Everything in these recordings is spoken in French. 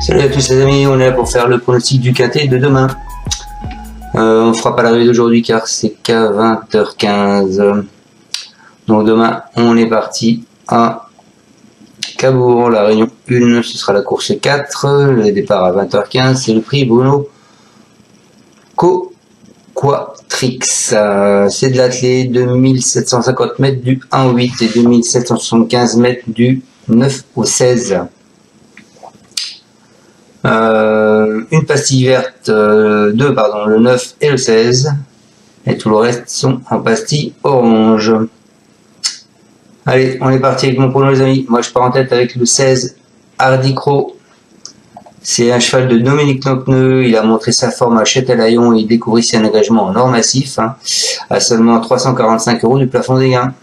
Salut à tous les amis, on est là pour faire le pronostic du quintet de demain. On fera pas l'arrivée d'aujourd'hui car c'est qu'à 20h15. Donc demain on est parti à Cabourg, la réunion 1, ce sera la course 4, le départ à 20h15, c'est le prix Bruno Quatrix. C'est de l'athlé, 2750 mètres du 1 au 8 et 2775 mètres du 9 au 16. Une pastille verte, deux pardon, le 9 et le 16, et tout le reste sont en pastille orange. Allez, on est parti avec mon prono les amis. Moi je pars en tête avec le 16 Hardy Crow. C'est un cheval de Dominique Nocneux, il a montré sa forme à Châtelaillon et il découvrit ses engagements en or massif, à seulement 345 € du plafond des gains.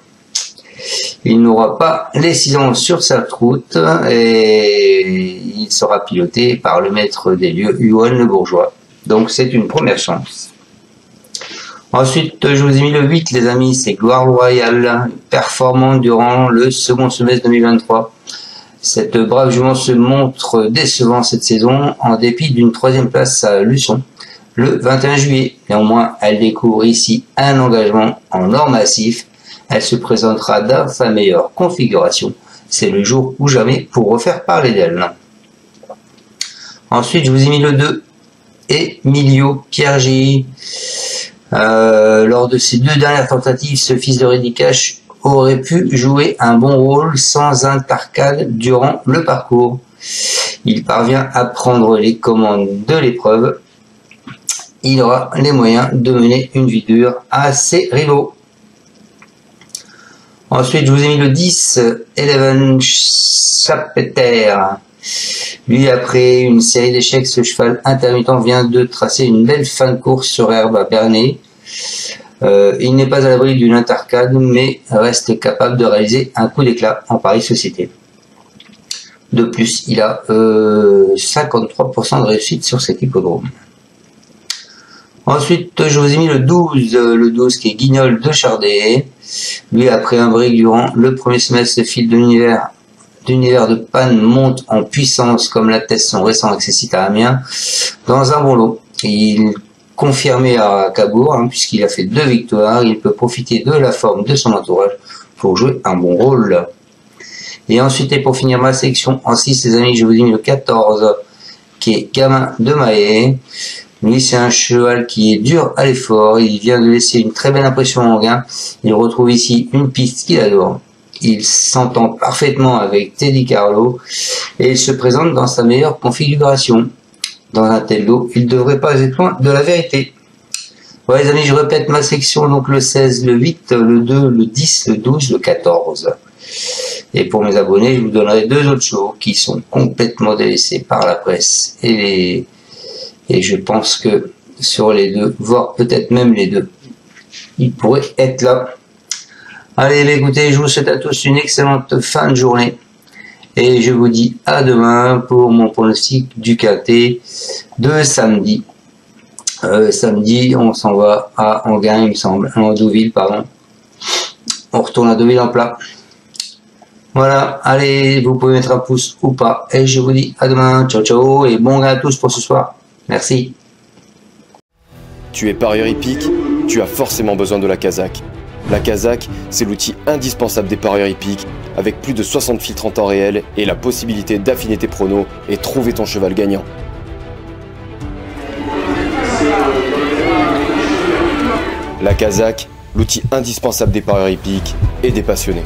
Il n'aura pas les 6 ans sur sa route et il sera piloté par le maître des lieux, Huon Le Bourgeois. Donc c'est une première chance. Ensuite, je vous ai mis le 8 les amis, c'est Gloire Royale, performant durant le second semestre 2023. Cette brave jument se montre décevant cette saison en dépit d'une 3e place à Luçon le 21 juillet. Néanmoins, elle découvre ici un engagement en or massif. Elle se présentera dans sa meilleure configuration. C'est le jour ou jamais pour refaire parler d'elle. Ensuite, je vous ai mis le 2. Emilio Piergi. Lors de ses 2 dernières tentatives, ce fils de Rédicache aurait pu jouer un bon rôle sans intercade durant le parcours. Il parvient à prendre les commandes de l'épreuve. Il aura les moyens de mener une vie dure à ses rivaux. Ensuite, je vous ai mis le 10, Eleven Chapeter. Lui, après une série d'échecs, ce cheval intermittent vient de tracer une belle fin de course sur herbe à Bernay. Il n'est pas à l'abri d'une intercade, mais reste capable de réaliser un coup d'éclat en pareille société. De plus, il a 53% de réussite sur cet hippodrome. Ensuite, je vous ai mis le 12 qui est Guignol de Chardet. Lui, après un break durant le premier semestre, ce fil d'univers de panne monte en puissance, comme l'atteste son récent accessite à Amiens, dans un bon lot. Il confirmé à Cabourg, puisqu'il a fait 2 victoires, il peut profiter de la forme de son entourage pour jouer un bon rôle. Et ensuite, et pour finir ma sélection en 6, les amis, je vous ai mis le 14, qui est Gamin de Mahé. Lui, c'est un cheval qui est dur à l'effort. Il vient de laisser une très belle impression en gain. Il retrouve ici une piste qu'il adore. Il s'entend parfaitement avec Teddy Carlo et il se présente dans sa meilleure configuration. Dans un tel lot, il ne devrait pas être loin de la vérité. Voilà les amis, je répète ma section, donc le 16, le 8, le 2, le 10, le 12, le 14. Et pour mes abonnés, je vous donnerai 2 autres shows qui sont complètement délaissés par la presse et je pense que sur les 2, voire peut-être même les 2, ils pourraient être là. Allez, écoutez, je vous souhaite à tous une excellente fin de journée. Et je vous dis à demain pour mon pronostic du quintet de samedi. Samedi, on s'en va à Enghien, il me semble, en Deauville, pardon. On retourne à Deauville en plat. Voilà, allez, vous pouvez mettre un pouce ou pas. Et je vous dis à demain. Ciao, ciao, et bon gain à tous pour ce soir. Merci. Tu es parieur hippique, tu as forcément besoin de la Kazakh. La Kazakh, c'est l'outil indispensable des parieurs hippiques, avec plus de 60 filtres en temps réel et la possibilité d'affiner tes pronos et trouver ton cheval gagnant. La Kazakh, l'outil indispensable des parieurs hippiques et des passionnés.